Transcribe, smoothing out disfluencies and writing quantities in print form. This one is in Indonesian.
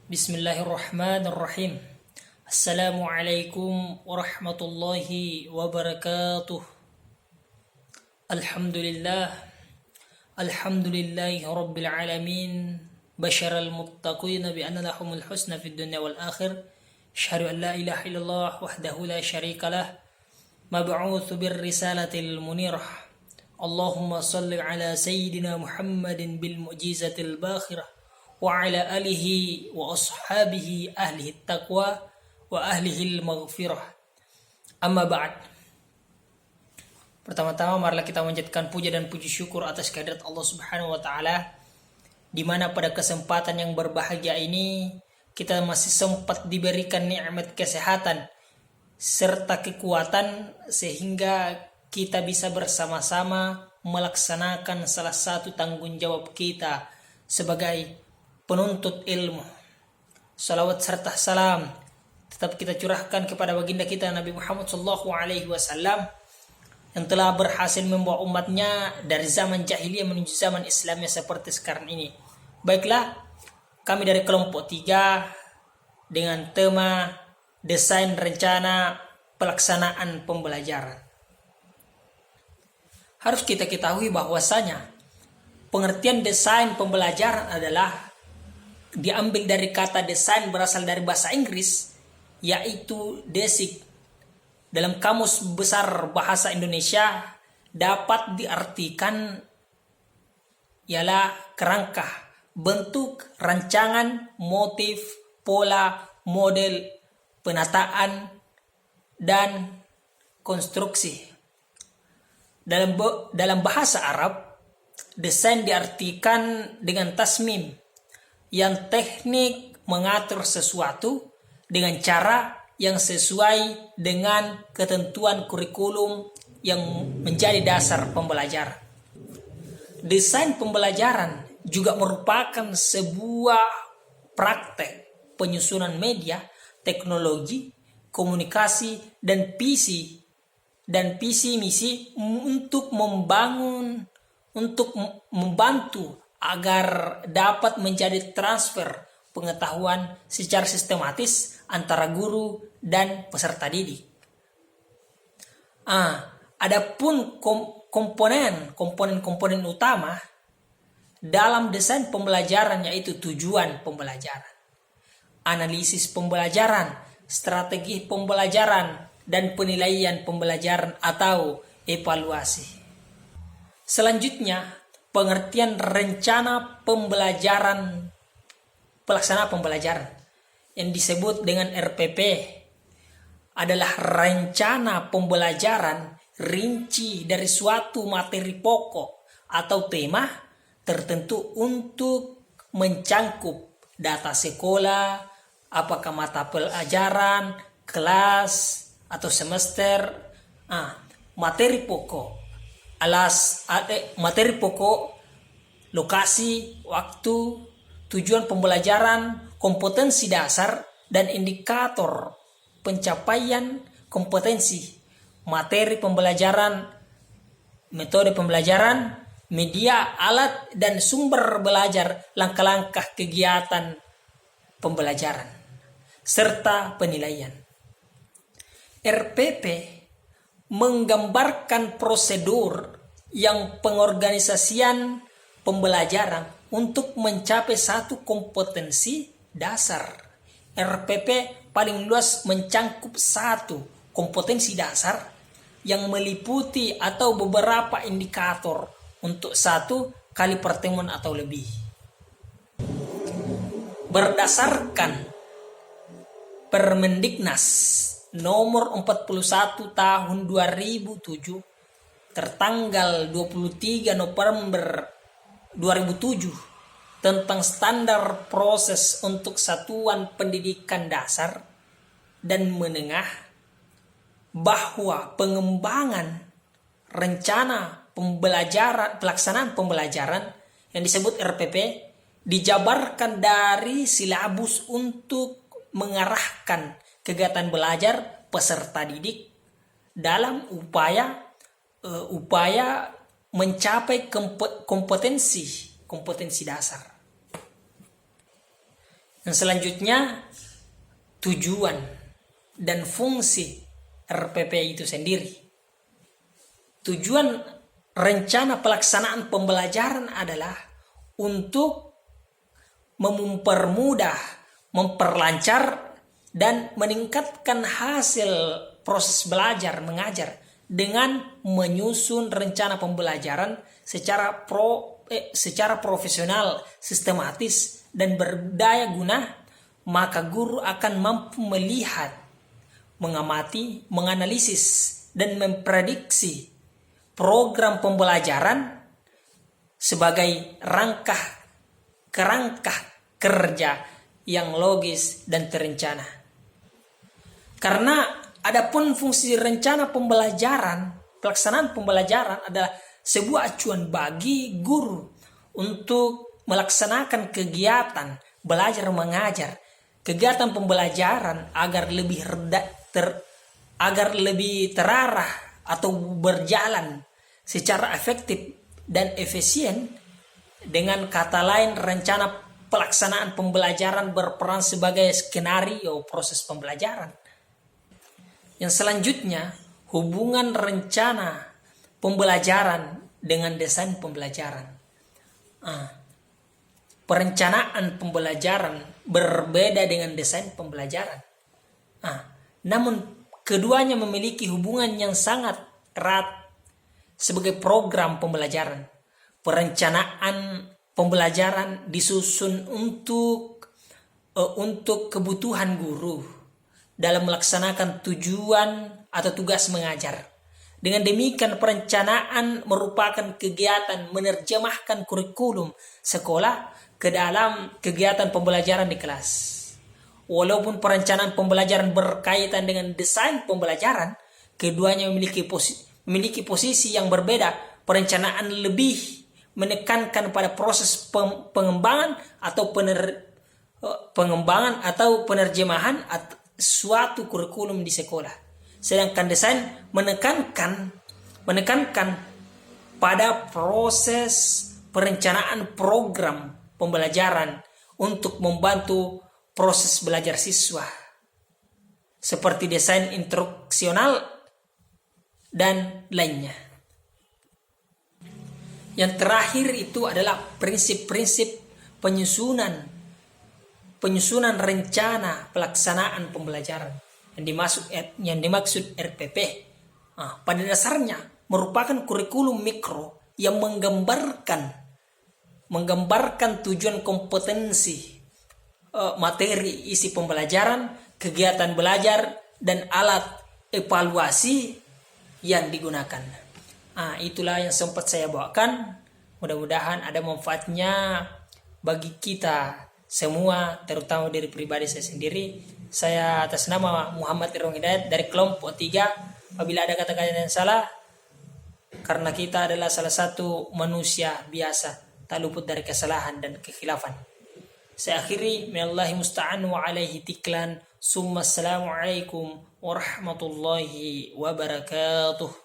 Bismillahirrahmanirrahim. Assalamualaikum warahmatullahi wabarakatuh. Alhamdulillah. Alhamdulillahi rabbil alamin. Basyaral muttaqina bi anna lahumul husna fid dunya wal akhir. Asyhadu an la ilaha illallah wahdahu la syarikalah. Mab'utsu bir risalatil munirah. Allahumma salli ala sayyidina Muhammadin bil mu'jizatil bakhirah. Wa ala alihi wa ashabihi ahlihi taqwa wa ahlihi maghfirah. Amma ba'd. Pertama-tama marilah kita menjadikan puja dan puji syukur atas kehadirat Allah Subhanahu wa taala, di mana pada kesempatan yang berbahagia ini kita masih sempat diberikan nikmat kesehatan serta kekuatan sehingga kita bisa bersama-sama melaksanakan salah satu tanggung jawab kita sebagai penuntut ilmu. Salawat serta salam tetap kita curahkan kepada baginda kita Nabi Muhammad SAW yang telah berhasil membawa umatnya dari zaman jahiliyah menuju zaman Islamnya seperti sekarang ini. Baiklah, kami dari kelompok 3 dengan tema desain rencana pelaksanaan pembelajaran. Harus kita ketahui bahwasanya pengertian desain pembelajaran adalah diambil dari kata desain berasal dari bahasa Inggris, yaitu DESIG. Dalam Kamus Besar Bahasa Indonesia dapat diartikan ialah kerangka, bentuk, rancangan, motif, pola, model, penataan, dan konstruksi. Dalam bahasa Arab, desain diartikan dengan tasmim, yang teknik mengatur sesuatu dengan cara yang sesuai dengan ketentuan kurikulum yang menjadi dasar pembelajaran. Desain pembelajaran juga merupakan sebuah praktek penyusunan media, teknologi, komunikasi, dan visi misi untuk membantu agar dapat menjadi transfer pengetahuan secara sistematis antara guru dan peserta didik. Adapun komponen utama dalam desain pembelajaran yaitu tujuan pembelajaran, analisis pembelajaran, strategi pembelajaran, dan penilaian pembelajaran atau evaluasi. Selanjutnya, pengertian rencana pembelajaran, pelaksanaan pembelajaran yang disebut dengan RPP adalah rencana pembelajaran rinci dari suatu materi pokok atau tema tertentu untuk mencangkup data sekolah, apakah mata pelajaran, kelas, atau semester. Materi pokok, materi pokok, lokasi, waktu, tujuan pembelajaran, kompetensi dasar, dan indikator pencapaian kompetensi, materi pembelajaran, metode pembelajaran, media, alat, dan sumber belajar, langkah-langkah kegiatan pembelajaran, serta penilaian. RPP menggambarkan prosedur yang pengorganisasian pembelajaran untuk mencapai satu kompetensi dasar. RPP paling luas mencangkup satu kompetensi dasar yang meliputi atau beberapa indikator untuk satu kali pertemuan atau lebih. Berdasarkan Permendiknas nomor 41 tahun 2007 tertanggal 23 November 2007 tentang standar proses untuk satuan pendidikan dasar dan menengah, bahwa pengembangan rencana pembelajaran, pelaksanaan pembelajaran yang disebut RPP dijabarkan dari silabus untuk mengarahkan kegiatan belajar peserta didik dalam upaya mencapai kompetensi dasar. Yang selanjutnya, tujuan dan fungsi RPP itu sendiri. Tujuan rencana pelaksanaan pembelajaran adalah untuk mempermudah, memperlancar, dan meningkatkan hasil proses belajar mengajar dengan menyusun rencana pembelajaran secara profesional, sistematis, dan berdaya guna. Maka guru akan mampu melihat, mengamati, menganalisis, dan memprediksi program pembelajaran sebagai kerangka kerja yang logis dan terencana. Karena adapun fungsi rencana pembelajaran, pelaksanaan pembelajaran adalah sebuah acuan bagi guru untuk melaksanakan kegiatan belajar mengajar, kegiatan pembelajaran agar lebih terarah atau berjalan secara efektif dan efisien. Dengan kata lain, rencana pelaksanaan pembelajaran berperan sebagai skenario proses pembelajaran. Yang selanjutnya, hubungan rencana pembelajaran dengan desain pembelajaran. Perencanaan pembelajaran berbeda dengan desain pembelajaran. Namun keduanya memiliki hubungan yang sangat erat sebagai program pembelajaran. Perencanaan pembelajaran disusun untuk kebutuhan guru dalam melaksanakan tujuan atau tugas mengajar. Dengan demikian, perencanaan merupakan kegiatan menerjemahkan kurikulum sekolah ke dalam kegiatan pembelajaran di kelas. Walaupun perencanaan pembelajaran berkaitan dengan desain pembelajaran, keduanya memiliki posisi yang berbeda. Perencanaan lebih menekankan pada proses pengembangan atau penerjemahan suatu kurikulum di sekolah. Sedangkan desain menekankan pada proses perencanaan program pembelajaran untuk membantu proses belajar siswa, seperti desain instruksional dan lainnya. Yang terakhir itu adalah prinsip-prinsip penyusunan rencana pelaksanaan pembelajaran yang dimaksud RPP. Pada dasarnya merupakan kurikulum mikro yang menggambarkan tujuan, kompetensi, materi isi pembelajaran, kegiatan belajar, dan alat evaluasi yang digunakan. Itulah yang sempat saya bawakan. Mudah-mudahan ada manfaatnya bagi kita semua, terutama dari pribadi saya sendiri. Saya atas nama Muhammad Irwan Hidayat dari kelompok 3. Apabila ada kata-kata yang salah, karena kita adalah salah satu manusia biasa, tak luput dari kesalahan dan kekhilafan. Saya akhiri, minallahi musta'an wa alaihi tiklan. Assalamualaikum warahmatullahi wabarakatuh.